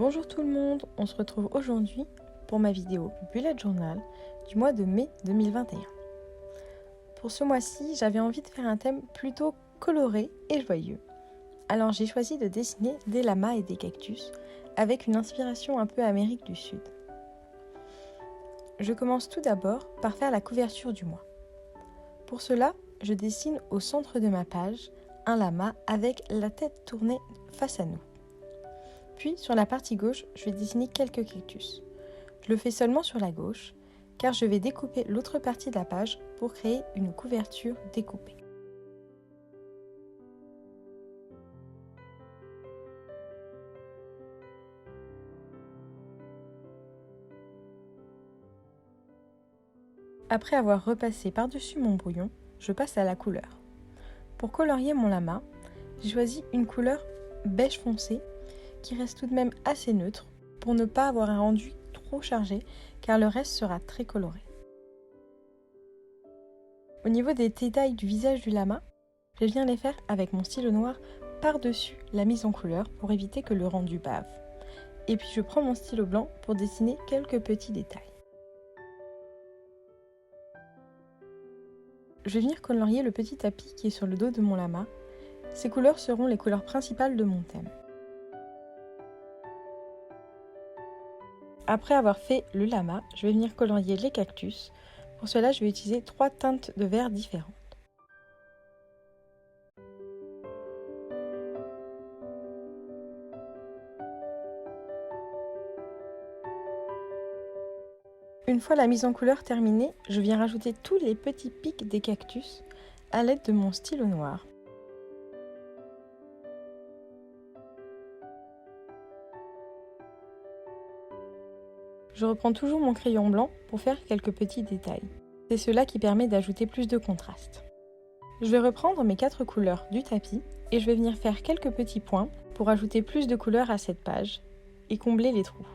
Bonjour tout le monde, on se retrouve aujourd'hui pour ma vidéo Bullet Journal du mois de mai 2021. Pour ce mois-ci, j'avais envie de faire un thème plutôt coloré et joyeux. Alors j'ai choisi de dessiner des lamas et des cactus avec une inspiration un peu Amérique du Sud. Je commence tout d'abord par faire la couverture du mois. Pour cela, je dessine au centre de ma page un lama avec la tête tournée face à nous. Puis sur la partie gauche, je vais dessiner quelques cactus. Je le fais seulement sur la gauche, car je vais découper l'autre partie de la page pour créer une couverture découpée. Après avoir repassé par-dessus mon brouillon, je passe à la couleur. Pour colorier mon lama, j'ai choisi une couleur beige foncé qui reste tout de même assez neutre pour ne pas avoir un rendu trop chargé car le reste sera très coloré. Au niveau des détails du visage du lama, je viens les faire avec mon stylo noir par-dessus la mise en couleur pour éviter que le rendu bave. Et puis je prends mon stylo blanc pour dessiner quelques petits détails. Je vais venir colorier le petit tapis qui est sur le dos de mon lama. Ces couleurs seront les couleurs principales de mon thème. Après avoir fait le lama, je vais venir colorier les cactus. Pour cela, je vais utiliser 3 teintes de vert différentes. Une fois la mise en couleur terminée, je viens rajouter tous les petits pics des cactus à l'aide de mon stylo noir. Je reprends toujours mon crayon blanc pour faire quelques petits détails. C'est cela qui permet d'ajouter plus de contraste. Je vais reprendre mes 4 couleurs du tapis et je vais venir faire quelques petits points pour ajouter plus de couleurs à cette page et combler les trous.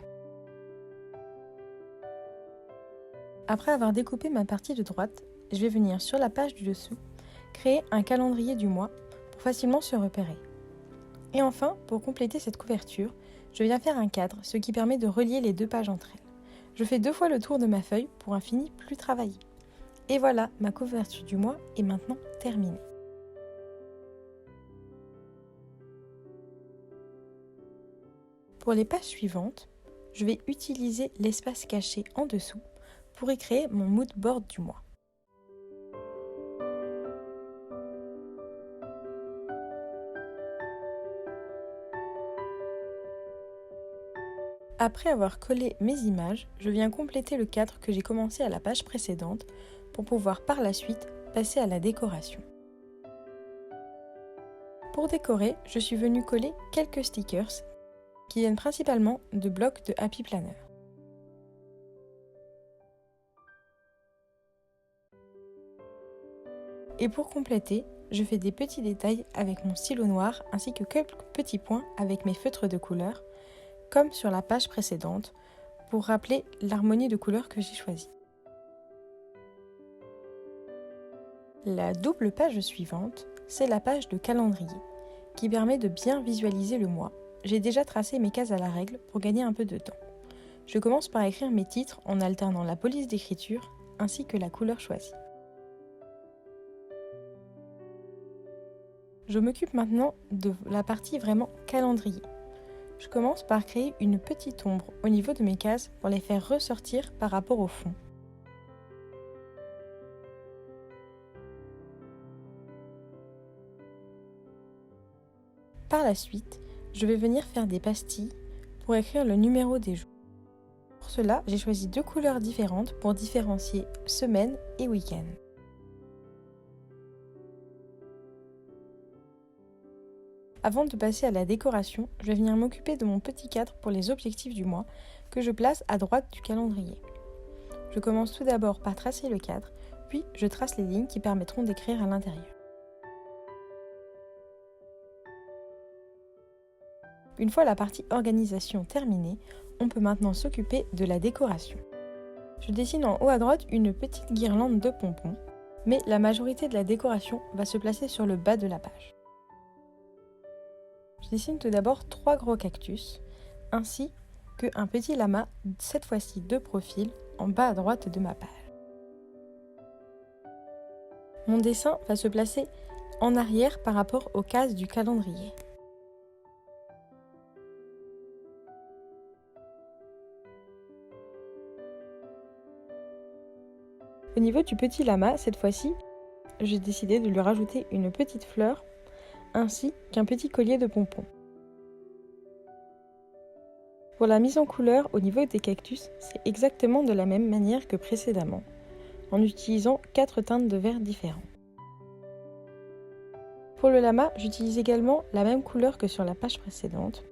Après avoir découpé ma partie de droite, je vais venir sur la page du dessous créer un calendrier du mois pour facilement se repérer. Et enfin, pour compléter cette couverture, je viens faire un cadre, ce qui permet de relier les deux pages entre elles. Je fais 2 fois le tour de ma feuille pour un fini plus travaillé. Et voilà, ma couverture du mois est maintenant terminée. Pour les pages suivantes, je vais utiliser l'espace caché en dessous pour y créer mon mood board du mois. Après avoir collé mes images, je viens compléter le cadre que j'ai commencé à la page précédente pour pouvoir par la suite passer à la décoration. Pour décorer, je suis venue coller quelques stickers qui viennent principalement de blocs de Happy Planner. Et pour compléter, je fais des petits détails avec mon stylo noir ainsi que quelques petits points avec mes feutres de couleur, comme sur la page précédente, pour rappeler l'harmonie de couleurs que j'ai choisie. La double page suivante, c'est la page de calendrier, qui permet de bien visualiser le mois. J'ai déjà tracé mes cases à la règle pour gagner un peu de temps. Je commence par écrire mes titres en alternant la police d'écriture ainsi que la couleur choisie. Je m'occupe maintenant de la partie vraiment calendrier. Je commence par créer une petite ombre au niveau de mes cases pour les faire ressortir par rapport au fond. Par la suite, je vais venir faire des pastilles pour écrire le numéro des jours. Pour cela, j'ai choisi 2 couleurs différentes pour différencier semaine et week-end. Avant de passer à la décoration, je vais venir m'occuper de mon petit cadre pour les objectifs du mois que je place à droite du calendrier. Je commence tout d'abord par tracer le cadre, puis je trace les lignes qui permettront d'écrire à l'intérieur. Une fois la partie organisation terminée, on peut maintenant s'occuper de la décoration. Je dessine en haut à droite une petite guirlande de pompons, mais la majorité de la décoration va se placer sur le bas de la page. Je dessine tout d'abord 3 gros cactus, ainsi qu'un petit lama, cette fois-ci de profil, en bas à droite de ma page. Mon dessin va se placer en arrière par rapport aux cases du calendrier. Au niveau du petit lama, cette fois-ci, j'ai décidé de lui rajouter une petite fleur ainsi qu'un petit collier de pompons. Pour la mise en couleur au niveau des cactus, c'est exactement de la même manière que précédemment, en utilisant 4 teintes de vert différents. Pour le lama, j'utilise également la même couleur que sur la page précédente.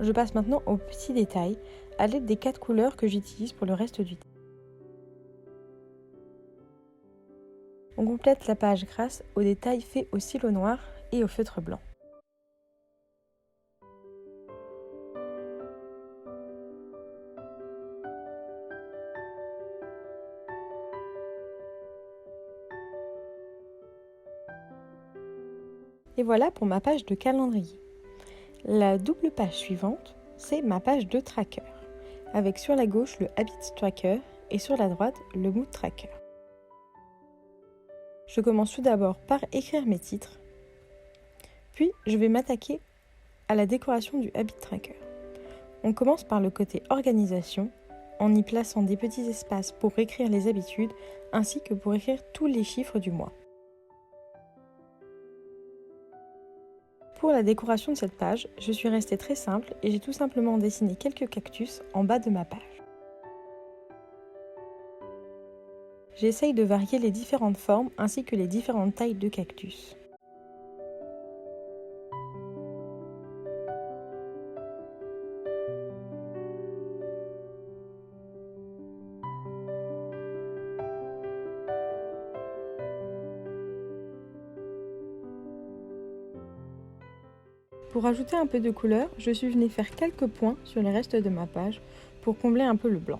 Je passe maintenant aux petits détails à l'aide des 4 couleurs que j'utilise pour le reste du texte. On complète la page grâce aux détails faits au stylo noir et au feutre blanc. Et voilà pour ma page de calendrier. La double page suivante, c'est ma page de tracker, avec sur la gauche le Habit Tracker et sur la droite le Mood Tracker. Je commence tout d'abord par écrire mes titres, puis je vais m'attaquer à la décoration du Habit Tracker. On commence par le côté organisation, en y plaçant des petits espaces pour écrire les habitudes, ainsi que pour écrire tous les chiffres du mois. Pour la décoration de cette page, je suis restée très simple et j'ai tout simplement dessiné quelques cactus en bas de ma page. J'essaye de varier les différentes formes ainsi que les différentes tailles de cactus. Pour ajouter un peu de couleur, je suis venue faire quelques points sur le reste de ma page pour combler un peu le blanc.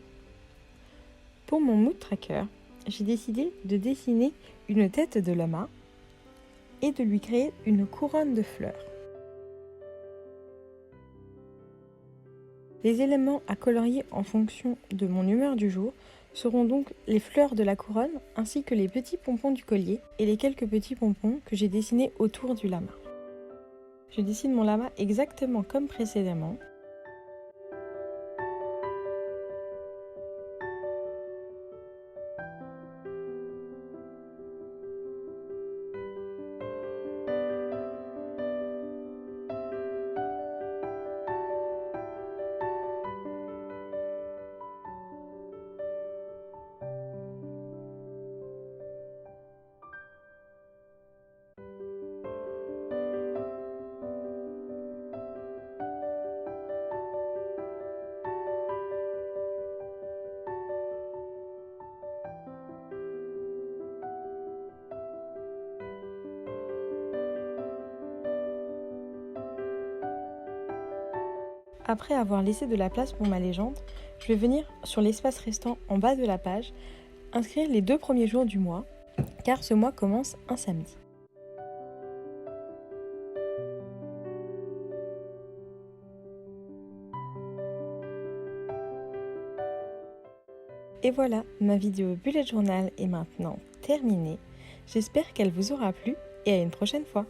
Pour mon Mood Tracker, j'ai décidé de dessiner une tête de lama et de lui créer une couronne de fleurs. Les éléments à colorier en fonction de mon humeur du jour seront donc les fleurs de la couronne ainsi que les petits pompons du collier et les quelques petits pompons que j'ai dessinés autour du lama. Je dessine mon lama exactement comme précédemment. Après avoir laissé de la place pour ma légende, je vais venir sur l'espace restant en bas de la page, inscrire les 2 premiers jours du mois, car ce mois commence un samedi. Et voilà, ma vidéo bullet journal est maintenant terminée. J'espère qu'elle vous aura plu et à une prochaine fois.